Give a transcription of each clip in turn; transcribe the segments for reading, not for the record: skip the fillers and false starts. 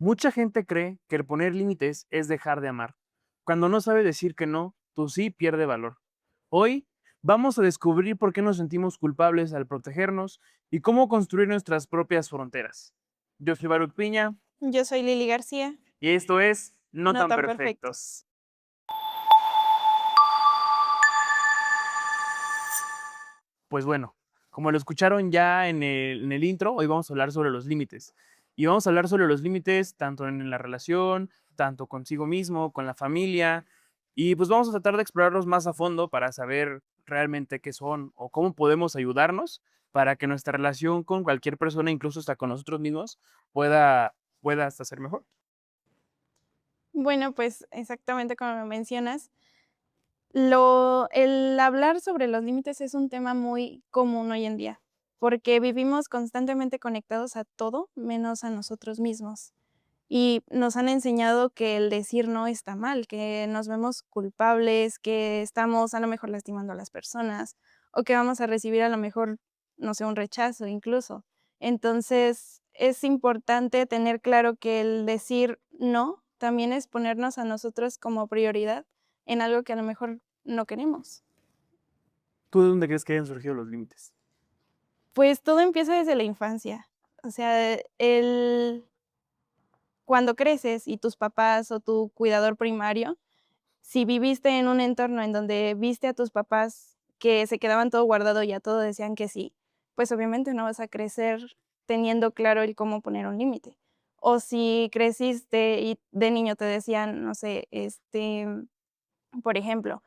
Mucha gente cree que el poner límites es dejar de amar. Cuando no sabe decir que no, tu sí pierde valor. Hoy vamos a descubrir por qué nos sentimos culpables al protegernos y cómo construir nuestras propias fronteras. Yo soy Baruch Piña Yo soy Lili García, y esto es No no tan tan perfectos. perfectos. Pues bueno, como lo escucharon ya en el intro, hoy vamos a hablar sobre los límites. Y vamos a hablar sobre los límites tanto en la relación, tanto consigo mismo, con la familia. Y pues vamos a tratar de explorarlos más a fondo para saber realmente qué son o cómo podemos ayudarnos para que nuestra relación con cualquier persona, incluso hasta con nosotros mismos, pueda hasta ser mejor. Bueno, pues exactamente como me mencionas, el hablar sobre los límites es un tema muy común hoy en día, porque vivimos constantemente conectados a todo menos a nosotros mismos. Y nos han enseñado que el decir no está mal, que nos vemos culpables, que estamos a lo mejor lastimando a las personas o que vamos a recibir a lo mejor, no sé, un rechazo incluso. Entonces, es importante tener claro que el decir no también es ponernos a nosotros como prioridad en algo que a lo mejor no queremos. ¿Tú de dónde crees que hayan surgido los límites? Pues todo empieza desde la infancia. O sea, el cuando creces y tus papás o tu cuidador primario, si viviste en un entorno en donde viste a tus papás que se quedaban todo guardado y a todo decían que sí, pues obviamente no vas a crecer teniendo claro el cómo poner un límite. O si creciste y de niño te decían, no sé, por ejemplo: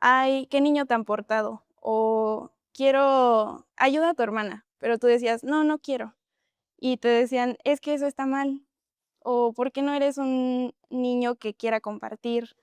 "Ay, qué niño tan portado", o "Quiero ayuda a tu hermana", pero tú decías: "No, no quiero", y te decían: "Es que eso está mal". O ¿por qué no eres un niño que quiera compartir?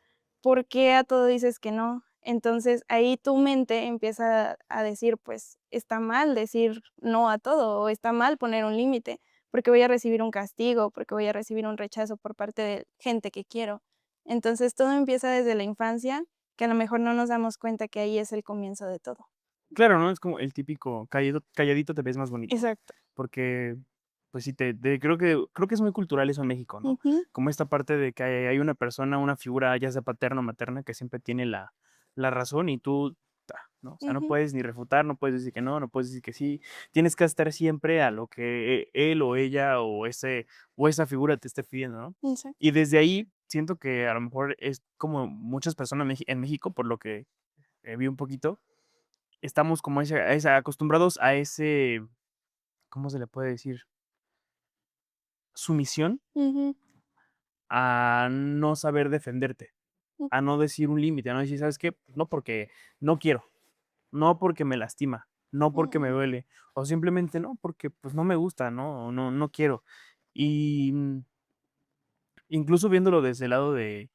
¿Por qué a todo dices que no? Entonces, ahí tu mente empieza a decir, pues, está mal decir no a todo, o está mal poner un límite, porque voy a recibir un castigo, porque voy a recibir un rechazo por parte de gente que quiero. Entonces, todo empieza desde la infancia, que a lo mejor no nos damos cuenta que ahí es el comienzo de todo. Claro, ¿no? Es como el típico calladito te ves más bonito. Exacto. Porque, pues sí, creo que es muy cultural eso en México, ¿no? Ujú, Como esta parte de que hay una persona, una figura, ya sea paterna o materna, que siempre tiene la razón y tú, ¿no? O sea, no ujú, puedes ni refutar, no puedes decir que no, no puedes decir que sí. Tienes que estar siempre a lo que él o ella o esa figura te esté pidiendo, ¿no? exacto. Y desde ahí siento que a lo mejor es como muchas personas en México, por lo que vi un poquito, estamos como acostumbrados a ese, ¿cómo se le puede decir? Sumisión Ujú, a no saber defenderte, a no decir un límite, a no decir: "¿Sabes qué? No porque no quiero, no porque me lastima, no porque me ujú, duele, o simplemente no, porque, pues, no me gusta, ¿no? O no quiero". Y, incluso viéndolo desde el lado de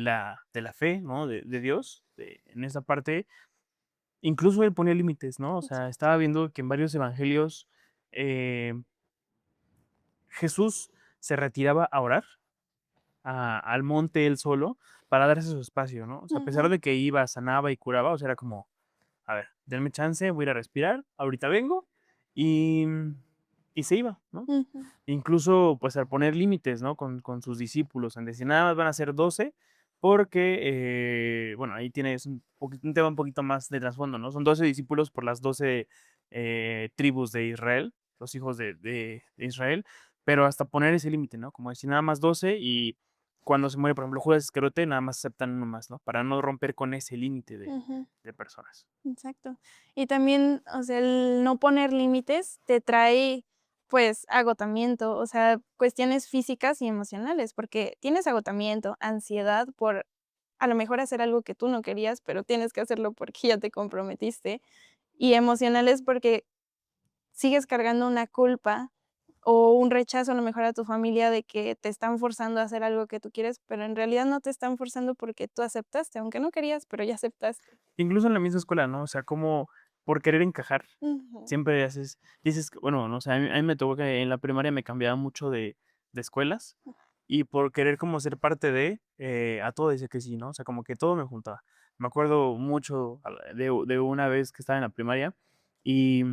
la fe, ¿no? De Dios, en esa parte, incluso él ponía límites, ¿no? O sea, exacto. estaba viendo que en varios evangelios, eh, Jesús se retiraba a orar al monte él solo para darse su espacio, ¿no? O sea, a pesar Ujú, de que iba, sanaba y curaba, o sea, era como, a ver, denme chance, voy a ir a respirar, ahorita vengo, y, y se iba, ¿no? ujú. Incluso, pues, al poner límites, ¿no? Con sus discípulos, en decir, nada más van a ser 12, porque, bueno, ahí tienes un tema un poquito más de trasfondo, ¿no? Son 12 discípulos por las 12 tribus de Israel, los hijos de Israel, pero hasta poner ese límite, ¿no? Como decir, nada más 12 y cuando se muere, por ejemplo, Judas Iscariote, nada más aceptan uno más, ¿no? Para no romper con ese límite Ujú, de personas. exacto. Y también, o sea, el no poner límites te trae, pues, agotamiento, o sea, cuestiones físicas y emocionales, porque tienes agotamiento, ansiedad por, a lo mejor, hacer algo que tú no querías, pero tienes que hacerlo porque ya te comprometiste, y emocionales porque sigues cargando una culpa o un rechazo a lo mejor a tu familia de que te están forzando a hacer algo que tú quieres, pero en realidad no te están forzando porque tú aceptaste, aunque no querías, pero ya aceptaste. Incluso en la misma escuela, ¿no? O sea, como por querer encajar, Ujú. siempre dices, bueno, no sé, a mí me tocó que en la primaria me cambiaba mucho de escuelas y por querer como ser parte a todo decía que sí, ¿no? O sea, como que todo me juntaba. Me acuerdo mucho de una vez que estaba en la primaria y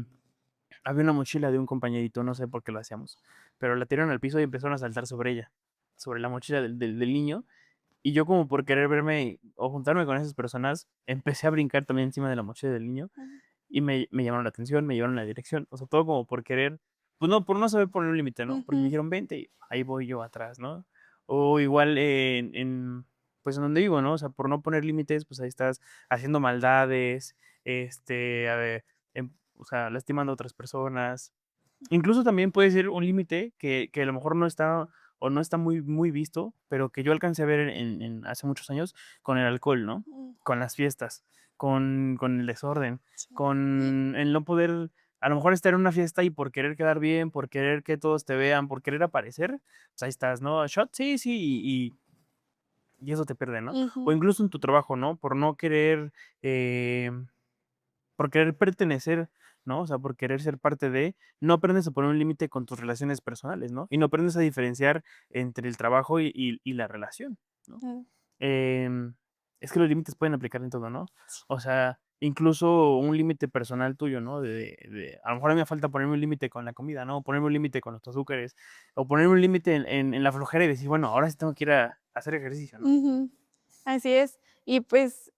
había una mochila de un compañerito, no sé por qué lo hacíamos, pero la tiraron al piso y empezaron a saltar sobre ella, sobre la mochila del niño. Y yo como por querer verme o juntarme con esas personas, empecé a brincar también encima de la mochila del niño Ujú. y me llamaron la atención, me llevaron a la dirección. O sea, todo como por querer, pues no, por no saber poner un límite, ¿no? Porque me Ujú. dijeron, vente, y ahí voy yo atrás, ¿no? O igual pues en donde vivo, ¿no? O sea, por no poner límites, pues ahí estás haciendo maldades, a ver, o sea, lastimando a otras personas. Incluso también puede ser un límite que a lo mejor no está o no está muy, muy visto, pero que yo alcancé a ver hace muchos años con el alcohol, ¿no? Mm, Con las fiestas, con el desorden, sí. con el no poder, a lo mejor estar en una fiesta y por querer quedar bien, por querer que todos te vean, por querer aparecer, pues ahí estás, ¿no? Shot, sí, sí, y eso te pierde, ¿no? O Ujú. incluso en tu trabajo, ¿no? Eh, por querer pertenecer, ¿no? O sea, por querer ser parte de, no aprendes a poner un límite con tus relaciones personales, ¿no? Y no aprendes a diferenciar entre el trabajo y la relación, ¿no? Claro. Em, es que los límites pueden aplicar en todo, ¿no? O sea, incluso un límite personal tuyo, ¿no? A lo mejor a mí me falta ponerme un límite con la comida, ¿no? Ponerme un límite con los azúcares, o ponerme un límite en la flojera y decir, bueno, ahora sí tengo que ir a hacer ejercicio, ¿no? Ujú. Así es. Y pues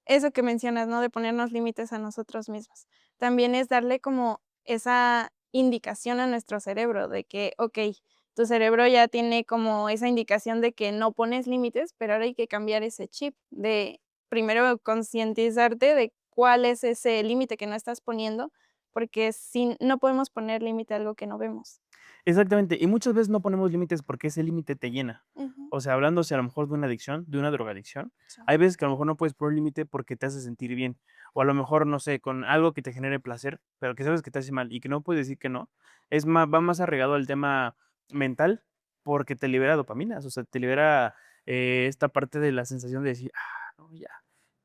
eso que mencionas, ¿no? De ponernos límites a nosotros mismos. También es darle como esa indicación a nuestro cerebro de que, okey, tu cerebro ya tiene como esa indicación de que no pones límites, pero ahora hay que cambiar ese chip de primero concientizarte de cuál es ese límite que no estás poniendo, porque si no podemos poner límite a algo que no vemos. Exactamente, y muchas veces no ponemos límites porque ese límite te llena. Ujú. O sea, hablándose a lo mejor de una adicción, de una drogadicción, Sí. hay veces que a lo mejor no puedes poner límite porque te hace sentir bien, o a lo mejor, no sé, con algo que te genere placer, pero que sabes que te hace mal y que no puedes decir que no, va más arraigado al tema mental porque te libera dopaminas, o sea, te libera esta parte de la sensación de decir, ah, no, ya,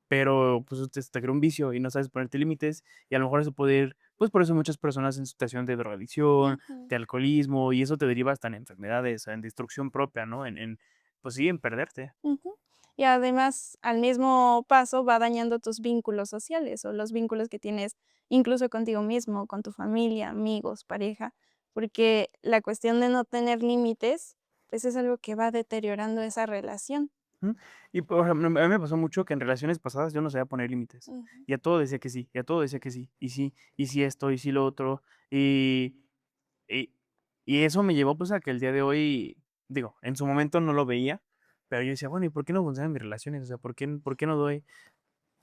pero pues te crea un vicio y no sabes ponerte límites y a lo mejor eso puede ir, pues por eso muchas personas en situación de drogadicción, Ujú. de alcoholismo y eso te deriva hasta en enfermedades, en destrucción propia, ¿no? Pues sí, en perderte. Ujú. Y además, al mismo paso, va dañando tus vínculos sociales, o los vínculos que tienes incluso contigo mismo, con tu familia, amigos, pareja, porque la cuestión de no tener límites, pues, es algo que va deteriorando esa relación. Ujú. Y por ejemplo, a mí me pasó mucho que en relaciones pasadas yo no sabía poner límites. Ujú, Y a todo decía que sí, y a todo decía que sí, y sí esto, y sí lo otro. Y, y eso me llevó pues a que el día de hoy, digo, en su momento no lo veía, pero yo decía, bueno, ¿y por qué no funcionan mis relaciones? O sea, ¿por qué no doy?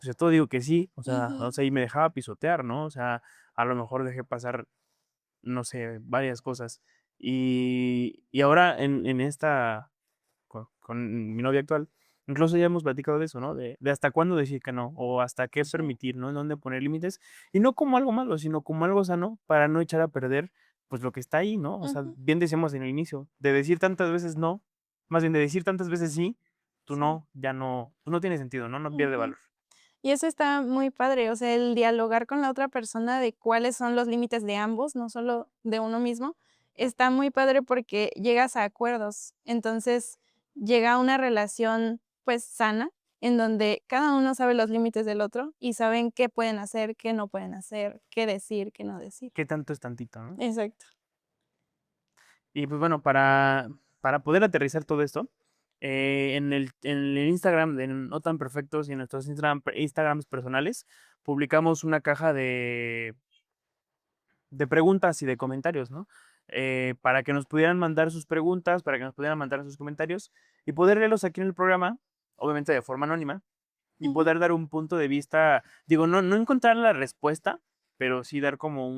O sea, todo digo que sí, o ujú, sea, y me dejaba pisotear, ¿no? O sea, a lo mejor dejé pasar, no sé, varias cosas. Y ahora en esta, con mi novia actual, incluso ya hemos platicado de eso, ¿no? De hasta cuándo decir que no, o hasta qué sí, permitir, ¿no? En dónde poner límites, y no como algo malo, sino como algo sano para no echar a perder, pues lo que está ahí, ¿no? O sea, ujú, bien decíamos en el inicio, de decir tantas veces no, más bien de decir tantas veces sí, tu sí, no ya no, pues no tiene sentido, ¿no? No pierde ujú. valor. Y eso está muy padre, o sea, el dialogar con la otra persona de cuáles son los límites de ambos, no solo de uno mismo, está muy padre porque llegas a acuerdos. Entonces, llega una relación, pues, sana, en donde cada uno sabe los límites del otro y saben qué pueden hacer, qué no pueden hacer, qué decir, qué no decir. ¿Qué tanto es tantito, no? Exacto. Y pues bueno, para poder aterrizar todo esto, en el Instagram de No Tan Perfectos y en nuestros Instagrams personales, publicamos una caja de preguntas y de comentarios, ¿no? Para que nos pudieran mandar sus preguntas, para que nos pudieran mandar sus comentarios y poder leerlos aquí en el programa, obviamente de forma anónima, y Ujú, poder dar un punto de vista, digo, no encontrar la respuesta, pero sí dar como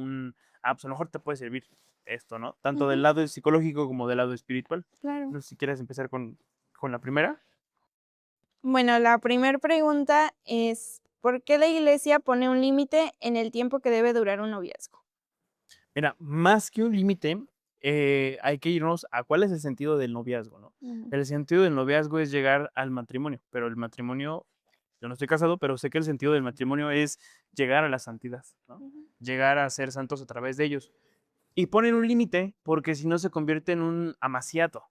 pues a lo mejor te puede servir esto, ¿no? Tanto del ujú, lado psicológico como del lado espiritual. claro. No sé si quieres empezar con la primera. Bueno, la primera pregunta es, ¿por qué la iglesia pone un límite en el tiempo que debe durar un noviazgo? Mira, más que un límite, hay que irnos a cuál es el sentido del noviazgo, ¿no? Ujú, El sentido del noviazgo es llegar al matrimonio, pero el matrimonio, yo no estoy casado, pero sé que el sentido del matrimonio es llegar a la santidad, ¿no? ujú, Llegar a ser santos a través de ellos. Y ponen un límite porque si no se convierte en un amaciato,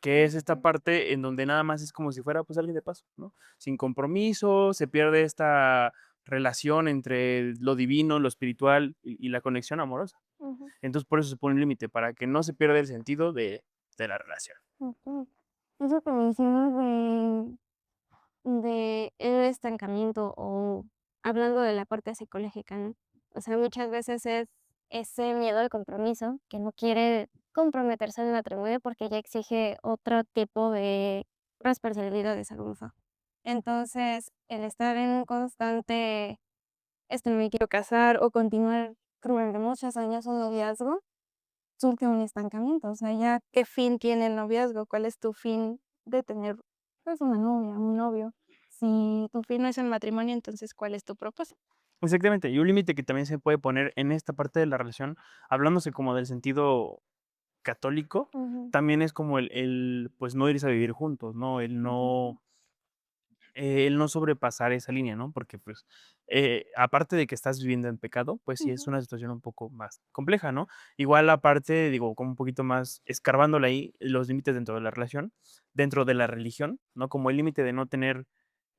que es esta ujú. parte en donde nada más es como si fuera pues alguien de paso, ¿no? Sin compromiso, se pierde esta relación entre lo divino, lo espiritual y la conexión amorosa. Ujú, Entonces, por eso se pone un límite, para que no se pierda el sentido de la relación. okey. Eso que mencionas de el estancamiento o hablando de la parte psicológica, ¿no? O sea, muchas veces es ese miedo al compromiso, que no quiere comprometerse en el matrimonio porque ya exige otro tipo de responsabilidades a lo mejor. Entonces, el estar en un constante, no me quiero casar o continuar durante muchos años un noviazgo, surge un estancamiento. O sea, ya, ¿qué fin tiene el noviazgo? ¿Cuál es tu fin de tener, pues, una novia, un novio? Si tu fin no es el matrimonio, entonces, ¿cuál es tu propósito? Exactamente, y un límite que también se puede poner en esta parte de la relación, hablándose como del sentido católico, ujú, también es como pues, no irse a vivir juntos, ¿no? ujú, El no sobrepasar esa línea, ¿no? Porque, pues, aparte de que estás viviendo en pecado, pues sí es Ujú, una situación un poco más compleja, ¿no? Igual aparte, digo, como un poquito más escarbándole ahí los límites dentro de la relación, dentro de la religión, ¿no? Como el límite de no tener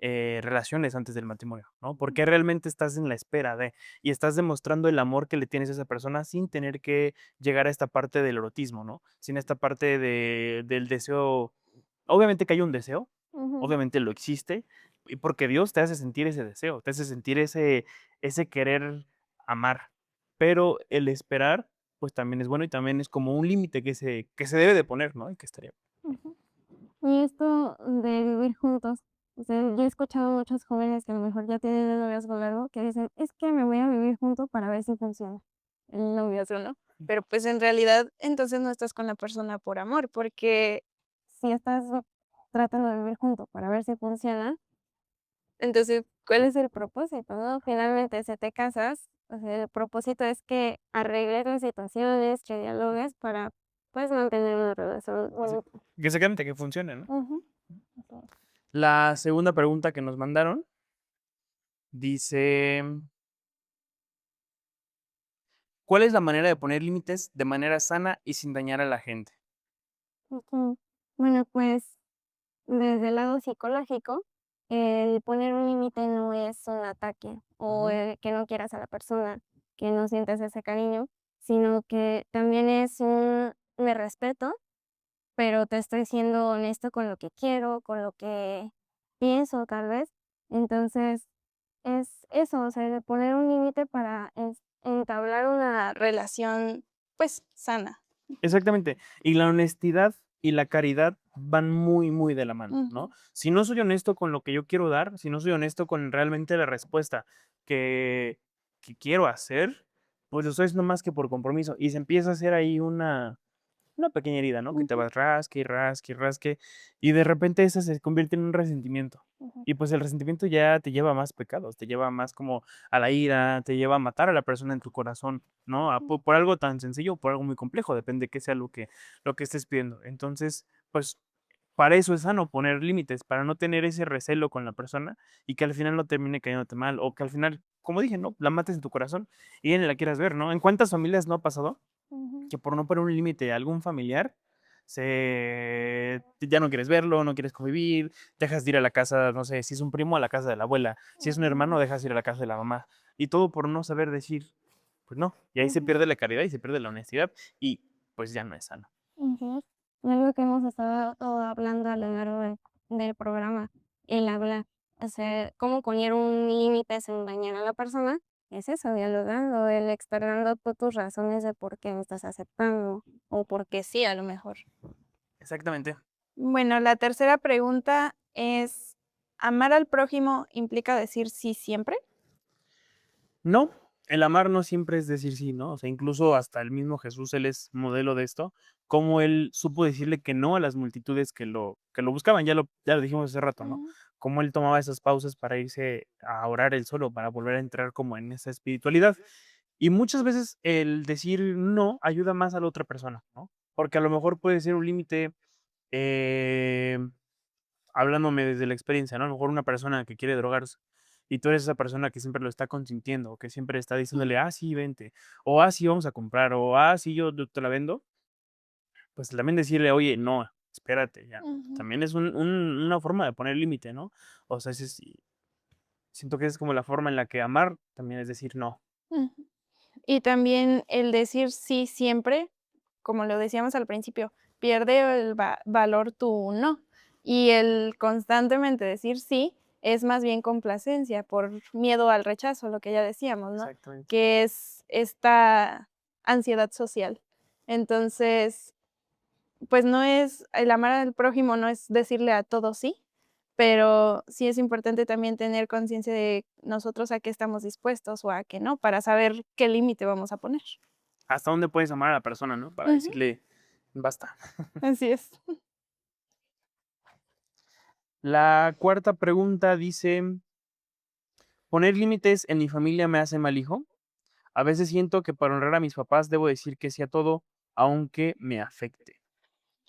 relaciones antes del matrimonio, ¿no? Porque realmente estás en la espera de, y estás demostrando el amor que le tienes a esa persona sin tener que llegar a esta parte del erotismo, ¿no? Sin esta parte del deseo, obviamente que hay un deseo, ujú. obviamente lo existe, y porque Dios te hace sentir ese deseo, te hace sentir ese querer amar, pero el esperar, pues también es bueno y también es como un límite que se debe de poner, ¿no? Y que estaría. Ujú. Y esto de vivir juntos, o sea, yo he escuchado muchos jóvenes que a lo mejor ya tienen un noviazgo largo que dicen: "Es que me voy a vivir junto para ver si funciona el noviazgo", ¿no? pero, pues, en realidad, entonces, no estás con la persona por amor, porque Si estás tratando de vivir juntos para ver si funciona, entonces, ¿cuál es el propósito, no? Finalmente, si te casas, o sea, el propósito es que arregles las situaciones, que dialogues para, pues, mantener una relación Sí, bonita. que exactamente, que funcione, ¿no? Ujú. Así es. La segunda pregunta que nos mandaron dice, ¿cuál es la manera de poner límites de manera sana y sin dañar a la gente? Ujú. Bueno, pues desde el lado psicológico, el poner un límite no es un ataque o Ujú. el que no quieras a la persona, que no sientas ese cariño, sino que también es un me respeto, pero te estoy siendo honesto con lo que quiero, con lo que pienso tal vez. Entonces, es eso, o sea, de poner un límite para entablar una relación, pues, sana. Exactamente. Y la honestidad y la caridad van muy, muy de la mano, ¿no? Ujú, Si no soy honesto con lo que yo quiero dar, si no soy honesto con realmente la respuesta que, que quiero hacer, pues lo estoy haciendo más que por compromiso. Y se empieza a hacer ahí una pequeña herida, ¿no? Que te ujú, vas rasque, y rasque, y rasque, y de repente esa se convierte en un resentimiento. ujú, Y pues el resentimiento ya te lleva a más pecados, te lleva más como a la ira, te lleva a matar a la persona en tu corazón, ¿no? Por algo tan sencillo o por algo muy complejo, depende de qué sea lo que estés pidiendo. Entonces, pues para eso es sano poner límites, para no tener ese recelo con la persona y que al final no termine cayéndote mal, o que al final, como dije, ¿no? La mates en tu corazón y ya ni la quieras ver, ¿no? ¿En cuántas familias no ha pasado ujú, que por no poner un límite a algún familiar, ya no quieres verlo, no quieres convivir, dejas de ir a la casa, no sé, si es un primo, a la casa de la abuela, si es un ujú, hermano, dejas de ir a la casa de la mamá, y todo por no saber decir, pues no, y ahí se ujú. pierde la caridad y se pierde la honestidad, y pues ya no es sano. Ujú. Y algo que hemos estado hablando a lo largo del programa, el hablar, o sea, cómo poner un límite sin dañar a la persona, es eso, dialogando, el externando tú tus razones de por qué no estás aceptando. o porque sí, a lo mejor. Exactamente. Bueno, la tercera pregunta es, ¿amar al prójimo implica decir sí siempre? No, el amar no siempre es decir sí, ¿no? O sea, incluso hasta el mismo Jesús, él es modelo de esto, cómo él supo decirle que no a las multitudes que lo buscaban, ya lo dijimos hace rato, ¿no? Ujú, Cómo él tomaba esas pausas para irse a orar él solo, para volver a entrar como en esa espiritualidad. Y muchas veces el decir no ayuda más a la otra persona, ¿no? Porque a lo mejor puede ser un límite, eh, hablándome desde la experiencia, ¿no? A lo mejor una persona que quiere drogarse y tú eres esa persona que siempre lo está consintiendo, o que siempre está diciéndole, ujú, ah, sí, vente, o sí, vamos a comprar, o sí, yo te la vendo, pues también decirle, oye, no, espérate, ya. ujú, También es una forma de poner límite, ¿no? O sea, siento que es como la forma en la que amar también es decir no. ujú. Y también el decir sí siempre, como lo decíamos al principio, pierde el valor tu no. Y el constantemente decir sí es más bien complacencia por miedo al rechazo, lo que ya decíamos, ¿no? Exactamente. Que es esta ansiedad social. Entonces, pues no es el amar al prójimo no es decirle a todo sí, pero sí es importante también tener conciencia de nosotros a qué estamos dispuestos o a qué no, para saber qué límite vamos a poner. ¿Hasta dónde puedes amar a la persona, no? Para Ujú, decirle, basta. así es. La cuarta pregunta dice, ¿poner límites en mi familia me hace mal hijo? A veces siento que para honrar a mis papás debo decir que sí a todo, aunque me afecte.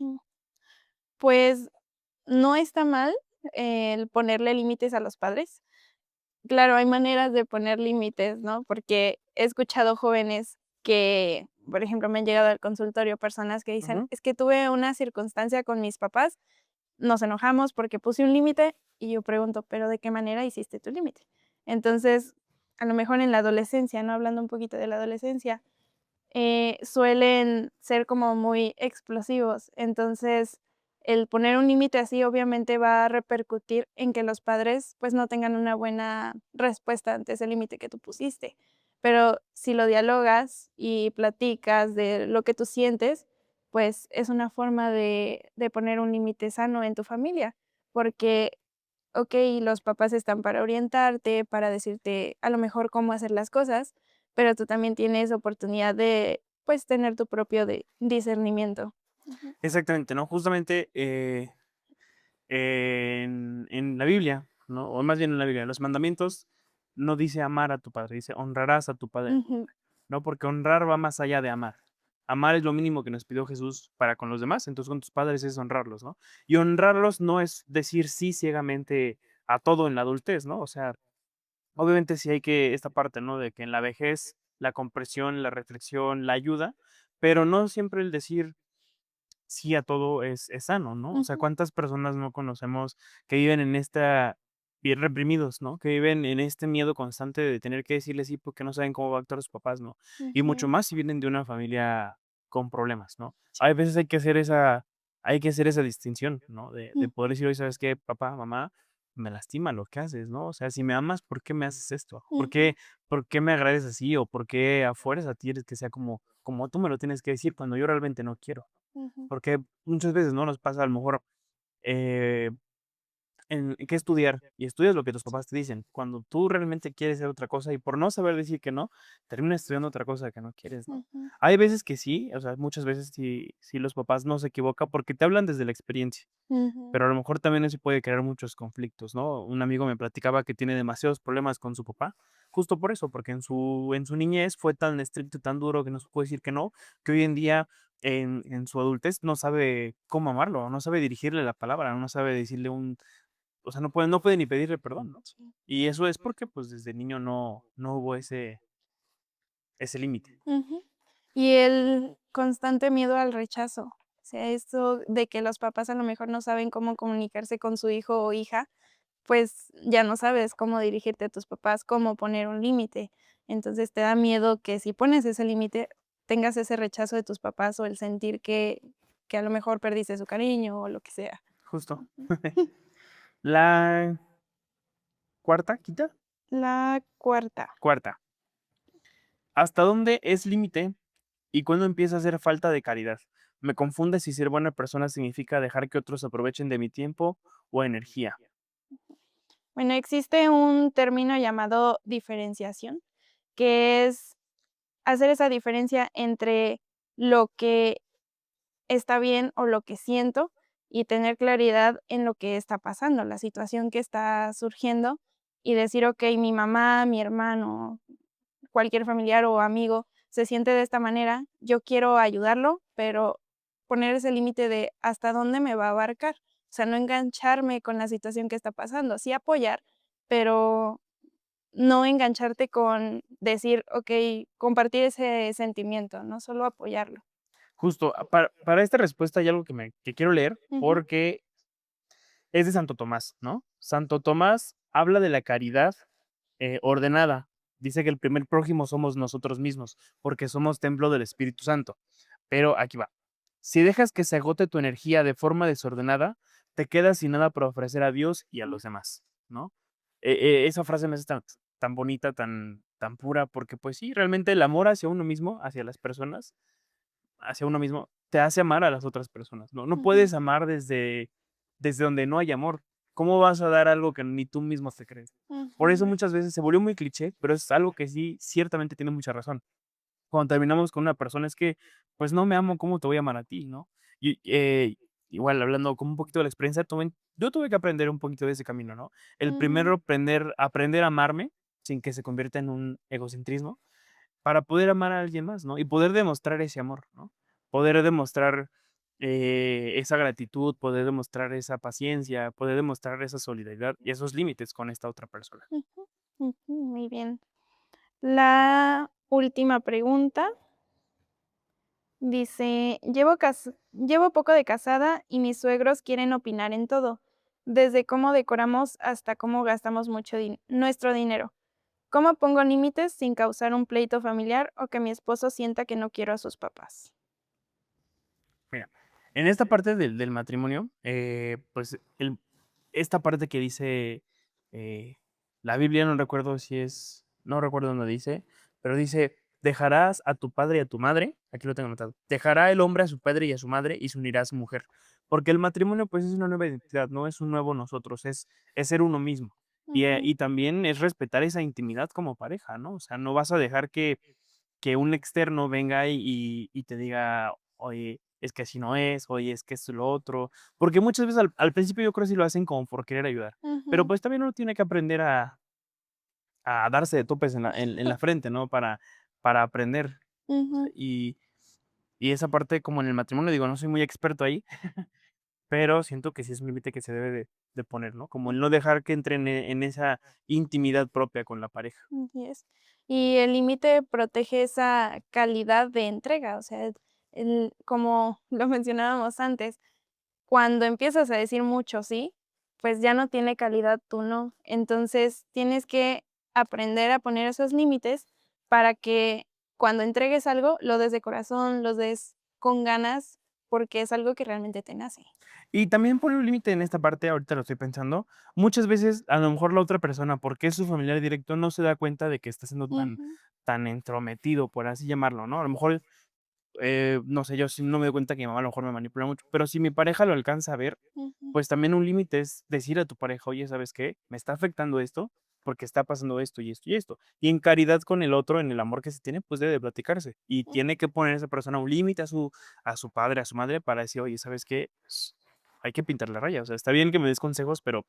Mm, pues, no está mal el ponerle límites a los padres. Claro, hay maneras de poner límites, ¿no? Porque he escuchado jóvenes que, por ejemplo, me han llegado al consultorio personas que dicen: Ujú. "Es que tuve una circunstancia con mis papás, nos enojamos porque puse un límite", y yo pregunto: "¿Pero de qué manera hiciste tu límite?". Entonces, a lo mejor en la adolescencia, ¿no? Hablando un poquito de la adolescencia, suelen ser como muy explosivos. Entonces, el poner un límite así, obviamente, va a repercutir en que los padres, pues, no tengan una buena respuesta ante ese límite que tú pusiste. Pero si lo dialogas y platicas de lo que tú sientes, pues, es una forma de poner un límite sano en tu familia, porque, okey, los papás están para orientarte, para decirte, a lo mejor, cómo hacer las cosas, pero tú también tienes oportunidad de, pues, tener tu propio de discernimiento. Ujú. Exactamente, ¿no? Justamente en la Biblia, ¿no? O más bien en la Biblia, los mandamientos no dice amar a tu padre, dice honrarás a tu padre y a tu Ujú, madre, ¿no? Porque honrar va más allá de amar. Amar es lo mínimo que nos pidió Jesús para con los demás, entonces con tus padres es honrarlos, ¿no? Y honrarlos no es decir sí ciegamente a todo en la adultez, ¿no? O sea, obviamente sí hay que esta parte, ¿no? De que en la vejez la compresión, la reflexión, la ayuda, pero no siempre el decir sí a todo es sano, ¿no? O sea, ujú, ¿cuántas personas no conocemos que viven en esta bien reprimidos, ¿no? Que viven en este miedo constante de tener que decirle sí porque no saben cómo va a actuar sus papás, ¿no? Y mucho ujú. más si vienen de una familia con problemas, ¿no? Sí. Hay veces hay que hacer esa distinción, ¿no? De Mm, poder decir: "Oye, ¿sabes qué, papá, mamá? Me lastima lo que haces, ¿no? O sea, si me amas, ¿por qué me haces esto? ujú, ¿Por qué me agradeces así? O, ¿por qué a fuerza quieres que sea como tú me lo tienes que decir cuando yo realmente no quiero?". ujú, Porque muchas veces, ¿no? Nos pasa a lo mejor, eh, en qué estudiar, y estudias lo que tus papás te dicen. Cuando tú realmente quieres hacer otra cosa y por no saber decir que no, terminas estudiando otra cosa que no quieres, ¿no? ujú, Hay veces que sí, o sea, muchas veces sí los papás no se equivocan porque te hablan desde la experiencia. ujú, Pero a lo mejor también eso puede crear muchos conflictos, ¿no? Un amigo me platicaba que tiene demasiados problemas con su papá, justo por eso, porque en su niñez fue tan estricto y tan duro que no se puede decir que no, que hoy en día en su adultez no sabe cómo amarlo, no sabe dirigirle la palabra, no sabe decirle o sea, no puede ni pedirle perdón, ¿no? sí. Y eso es porque, pues, desde niño no hubo ese límite. Ujú. Y el constante miedo al rechazo. O sea, esto de que los papás a lo mejor no saben cómo comunicarse con su hijo o hija, pues ya no sabes cómo dirigirte a tus papás, cómo poner un límite. Entonces te da miedo que si pones ese límite, tengas ese rechazo de tus papás o el sentir que a lo mejor perdiste su cariño o lo que sea. Justo. Ujú. La cuarta, ¿quinta? La cuarta. Cuarta. ¿Hasta dónde es límite y cuándo empieza a hacer falta de caridad? Me confunde si ser buena persona significa dejar que otros aprovechen de mi tiempo o energía. Bueno, existe un término llamado diferenciación, que es hacer esa diferencia entre lo que está bien o lo que siento y tener claridad en lo que está pasando, la situación que está surgiendo y decir: "Okey, mi mamá, mi hermano, cualquier familiar o amigo se siente de esta manera, yo quiero ayudarlo", pero poner ese límite de hasta dónde me va a abarcar. O sea, no engancharme con la situación que está pasando, sí apoyar, pero no engancharte con decir, okey, compartir ese sentimiento, no solo apoyarlo. Justo, para esta respuesta hay algo que quiero leer Ujú, porque es de Santo Tomás, ¿no? Santo Tomás habla de la caridad ordenada, dice que el primer prójimo somos nosotros mismos, porque somos templo del Espíritu Santo. Pero aquí va. Si dejas que se agote tu energía de forma desordenada, te quedas sin nada para ofrecer a Dios y a los demás, ¿no? Esa frase me hace tan bonita, tan pura, porque pues sí, realmente el amor hacia uno mismo, hacia las personas, hacia uno mismo, te hace amar a las otras personas, ¿no? No Ujú, puedes amar desde donde no hay amor. ¿Cómo vas a dar algo que ni tú mismo te crees? Por eso ujú, muchas veces se volvió muy cliché, pero es algo que sí, ciertamente tiene mucha razón. Cuando terminamos con una persona es que, pues no me amo, ¿cómo te voy a amar a ti, no? Y igual hablando como un poquito de la experiencia, yo tuve que aprender un poquito de ese camino, ¿no? El ujú, primero, aprender a amarme sin que se convierta en un egocentrismo, para poder amar a alguien más, ¿no? Y poder demostrar ese amor, ¿no? Poder demostrar esa gratitud, poder demostrar esa paciencia, poder demostrar esa solidaridad y esos límites con esta otra persona. ujú, ujú, muy bien. La última pregunta dice, llevo poco de casada y mis suegros quieren opinar en todo, desde cómo decoramos hasta cómo gastamos nuestro dinero. ¿Cómo pongo límites sin causar un pleito familiar o que mi esposo sienta que no quiero a sus papás? Mira, en esta parte del matrimonio, pues esta parte que dice eh, la Biblia, no recuerdo dónde dice, pero dice, dejarás a tu padre y a tu madre, aquí lo tengo anotado, dejará el hombre a su padre y a su madre y se unirá a su mujer, porque el matrimonio pues es una nueva identidad, no es un nuevo nosotros, es ser uno mismo. Ujú, Y también es respetar esa intimidad como pareja, ¿no? O sea, no vas a dejar que un externo venga y te diga, oye, es que así no es, oye, es que esto y lo otro. Porque muchas veces al principio yo creo que sí lo hacen como por querer ayudar. Pero ujú, pues también uno tiene que aprender a darse de topes en la frente, ¿no? Para aprender. O sea, ujú, y esa parte, como en el matrimonio, digo, no soy muy experto ahí, pero siento que sí es un límite que se debe de poner, ¿no? Como el no dejar que entren en esa intimidad propia con la pareja. así es. Y el límite protege esa calidad de entrega, o sea, como lo mencionábamos antes, cuando empiezas a decir mucho sí, pues ya no tiene calidad tu no. Entonces, tienes que aprender a poner esos límites para que cuando entregues algo, lo des de corazón, lo des con ganas, porque es algo que realmente te nace. Y también poner un límite en esta parte, ahorita lo estoy pensando, muchas veces, a lo mejor la otra persona, porque es su familiar directo, no se da cuenta de que está siendo Ujú, tan entrometido, por así llamarlo, ¿no? A lo mejor, no sé, yo sí no me doy cuenta que mi mamá a lo mejor me manipula mucho, pero si mi pareja lo alcanza a ver, ujú, pues también un límite es decir a tu pareja: "Oye, ¿sabes qué? Me está afectando esto, porque está pasando esto y esto y esto". Y en caridad con el otro, en el amor que se tiene, pues debe de platicarse. Y ujú, tiene que poner esa persona un límite a su padre, a su madre, para decir: "Oye, ¿sabes qué? Hay que pintar la raya". O sea, está bien que me des consejos, pero,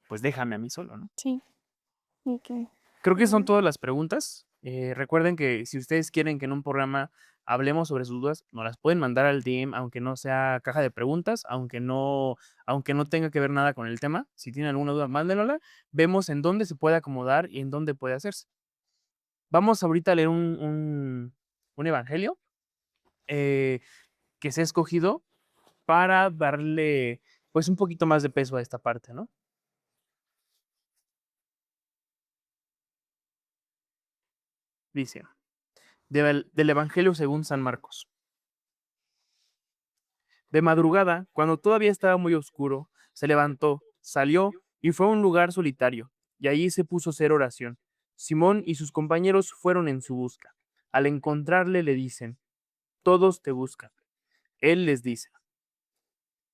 pues, déjame a mí solo, ¿no? sí, okey. Creo que son Mm, todas las preguntas. Recuerden que si ustedes quieren que en un programa hablemos sobre sus dudas, nos las pueden mandar al DM, aunque no sea caja de preguntas, aunque no tenga que ver nada con el tema. Si tienen alguna duda, mándenla. Vemos en dónde se puede acomodar y en dónde puede hacerse. Vamos ahorita a leer un evangelio eh, que se ha escogido para darle, pues, un poquito más de peso a esta parte, ¿no? Dice, del Evangelio según San Marcos. De madrugada, cuando todavía estaba muy oscuro, se levantó, salió y fue a un lugar solitario, y allí se puso a hacer oración. Simón y sus compañeros fueron en su busca. Al encontrarle le dicen, todos te buscan. Él les dice,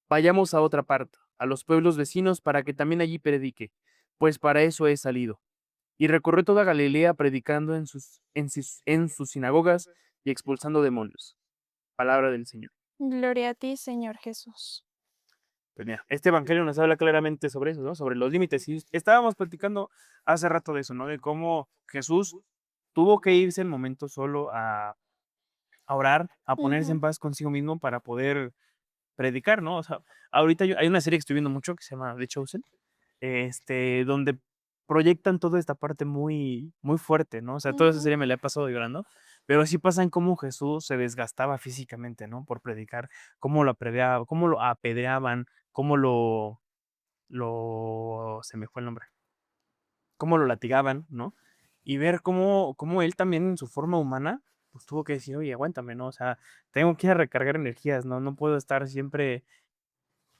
vayamos a otra parte, a los pueblos vecinos, para que también allí predique, pues para eso he salido. Y recorrió toda Galilea predicando en sus sinagogas y expulsando demonios. Palabra del Señor. gloria a ti, Señor Jesús. Pues mira, este evangelio nos habla claramente sobre eso, ¿no? Sobre los límites. Y estábamos platicando hace rato de eso, ¿no? De cómo Jesús tuvo que irse en momento solo a orar, a ponerse Ujú, en paz consigo mismo para poder predicar, ¿no? O sea, ahorita hay una serie que estoy viendo mucho que se llama The Chosen, donde proyectan toda esta parte muy, muy fuerte, ¿no? O sea, toda esa ujú, serie me la he pasado llorando, pero sí pasa en cómo Jesús se desgastaba físicamente, ¿no? Por predicar, cómo lo apedreaban, cómo se me fue el nombre, cómo lo latigaban, ¿no? y ver cómo él también en su forma humana, pues tuvo que decir, oye, aguántame, ¿no? O sea, tengo que ir a recargar energías, no puedo estar siempre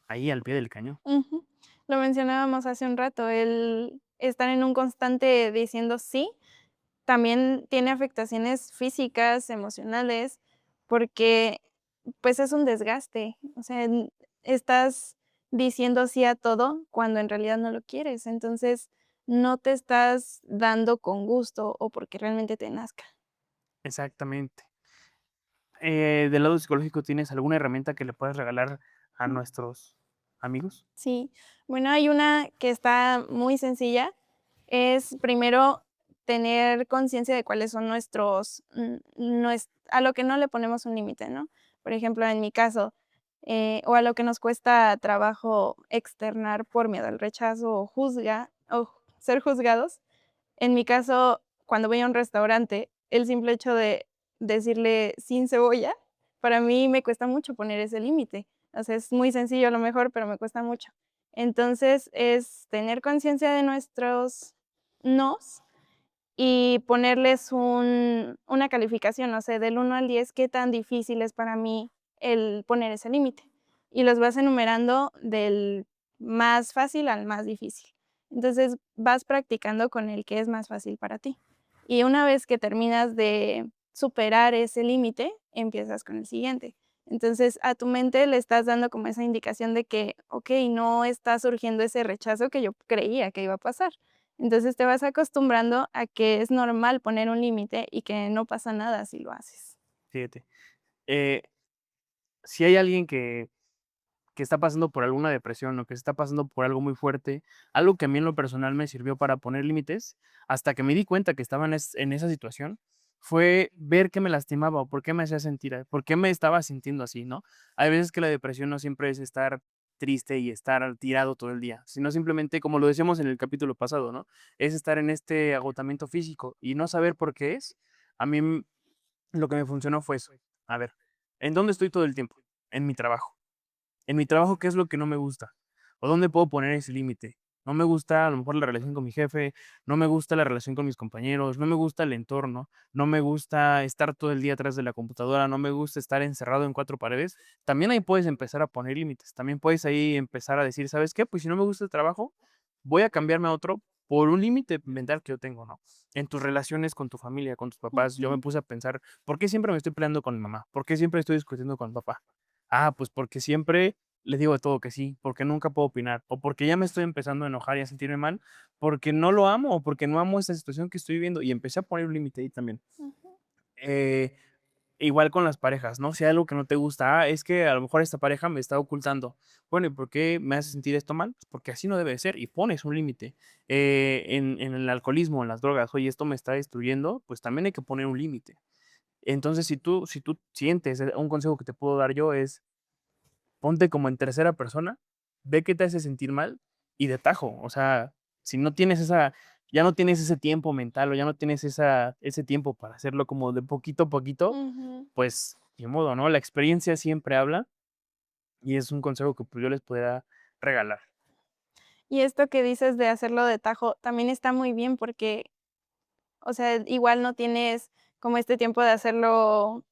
ahí al pie del cañón. Ujú. Lo mencionábamos hace un rato, el estar en un constante diciendo sí, también tiene afectaciones físicas, emocionales, porque, pues, es un desgaste. O sea, estás diciendo sí a todo cuando en realidad no lo quieres. Entonces, no te estás dando con gusto o porque realmente te nazca. Exactamente. Del lado psicológico, ¿tienes alguna herramienta que le puedas regalar a nuestros amigos? Sí, bueno, hay una que está muy sencilla, es primero tener conciencia de cuáles son nuestros, a lo que no le ponemos un límite, ¿no? Por ejemplo, en mi caso, o a lo que nos cuesta trabajo externar por miedo al rechazo o ser juzgados. En mi caso, cuando voy a un restaurante, el simple hecho de decirle sin cebolla, para mí me cuesta mucho poner ese límite. O sea, es muy sencillo a lo mejor, pero me cuesta mucho. Entonces, es tener conciencia de nuestros nos y ponerles una calificación, no sé, del 1 al 10, qué tan difícil es para mí el poner ese límite. Y los vas enumerando del más fácil al más difícil. Entonces, vas practicando con el que es más fácil para ti. Y una vez que terminas de superar ese límite, empiezas con el siguiente. Entonces, a tu mente le estás dando como esa indicación de que, okey, no está surgiendo ese rechazo que yo creía que iba a pasar. Entonces, te vas acostumbrando a que es normal poner un límite y que no pasa nada si lo haces. Fíjate. Eh, si hay alguien que está pasando por alguna depresión o que está pasando por algo muy fuerte, algo que a mí en lo personal me sirvió para poner límites, hasta que me di cuenta que estaba en esa situación, fue ver qué me lastimaba o por qué me hacía sentir, por qué me estaba sintiendo así, ¿no? Hay veces que la depresión no siempre es estar triste y estar tirado todo el día, sino simplemente, como lo decíamos en el capítulo pasado, ¿no? Es estar en este agotamiento físico y no saber por qué es. A mí lo que me funcionó fue eso. A ver, ¿en dónde estoy todo el tiempo? En mi trabajo. En mi trabajo, ¿qué es lo que no me gusta? ¿O dónde puedo poner ese límite? No me gusta a lo mejor la relación con mi jefe, no me gusta la relación con mis compañeros, no me gusta el entorno, no me gusta estar todo el día atrás de la computadora, no me gusta estar encerrado en cuatro paredes. También ahí puedes empezar a poner límites. También puedes ahí empezar a decir, ¿sabes qué? Pues si no me gusta el trabajo, voy a cambiarme a otro por un límite mental que yo tengo, ¿no? En tus relaciones con tu familia, con tus papás, yo me Ujú, puse a pensar, ¿por qué siempre me estoy peleando con mi mamá? ¿Por qué siempre estoy discutiendo con mi papá? Ah, pues porque siempre les digo de todo que sí, porque nunca puedo opinar, o porque ya me estoy empezando a enojar y a sentirme mal, porque no lo amo, o porque no amo esta situación que estoy viviendo. Y empecé a poner un límite ahí también. ujú, Eh, igual con las parejas, ¿no? Si hay algo que no te gusta, es que a lo mejor esta pareja me está ocultando. Bueno, ¿y por qué me hace sentir esto mal? Pues porque así no debe de ser y pones un límite. En el alcoholismo, en las drogas, oye, esto me está destruyendo, pues también hay que poner un límite. Entonces, si tú sientes, un consejo que te puedo dar yo es ponte como en tercera persona, ve qué te hace sentir mal y de tajo. O sea, si no tienes ya no tienes ese tiempo mental o ya no tienes ese tiempo para hacerlo como de poquito a poquito, ujú. pues ni modo, ¿no? La experiencia siempre habla y es un consejo que pues yo les pudiera regalar. Y esto que dices de hacerlo de tajo también está muy bien porque, o sea, igual no tienes como este tiempo de hacerlo,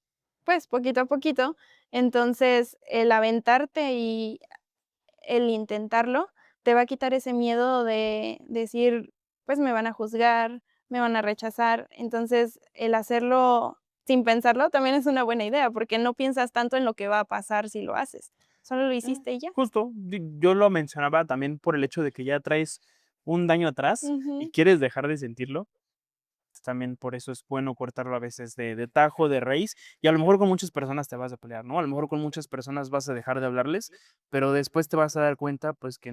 pues, poquito a poquito. Entonces, el aventarte y el intentarlo te va a quitar ese miedo de decir, pues, me van a juzgar, me van a rechazar. Entonces, el hacerlo sin pensarlo también es una buena idea, porque no piensas tanto en lo que va a pasar si lo haces. Solo lo hiciste y ya. Justo, yo lo mencionaba también por el hecho de que ya traes un daño atrás y Ujú, quieres dejar de sentirlo. También por eso es bueno cortarlo a veces de tajo, de raíz, y a lo mejor con muchas personas te vas a pelear, ¿no? A lo mejor con muchas personas vas a dejar de hablarles, pero después te vas a dar cuenta, pues, que,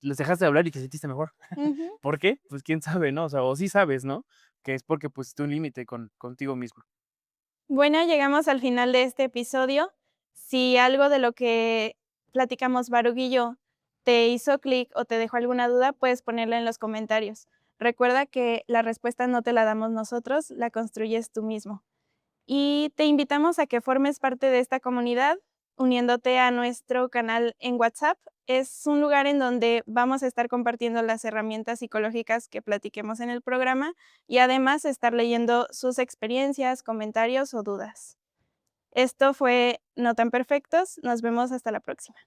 les dejaste de hablar y te sentiste mejor. ujú. ¿Por qué? Pues, quién sabe, ¿no? O sea, o sí sabes, ¿no? Que es porque pusiste un límite contigo mismo. Bueno, llegamos al final de este episodio. Si algo de lo que platicamos Baruch y yo te hizo clic o te dejó alguna duda, puedes ponerla en los comentarios. Recuerda que la respuesta no te la damos nosotros, la construyes tú mismo. Y te invitamos a que formes parte de esta comunidad uniéndote a nuestro canal en WhatsApp Es un lugar en donde vamos a estar compartiendo las herramientas psicológicas que platiquemos en el programa y además estar leyendo sus experiencias, comentarios o dudas. Esto fue No tan perfectos. Nos vemos hasta la próxima.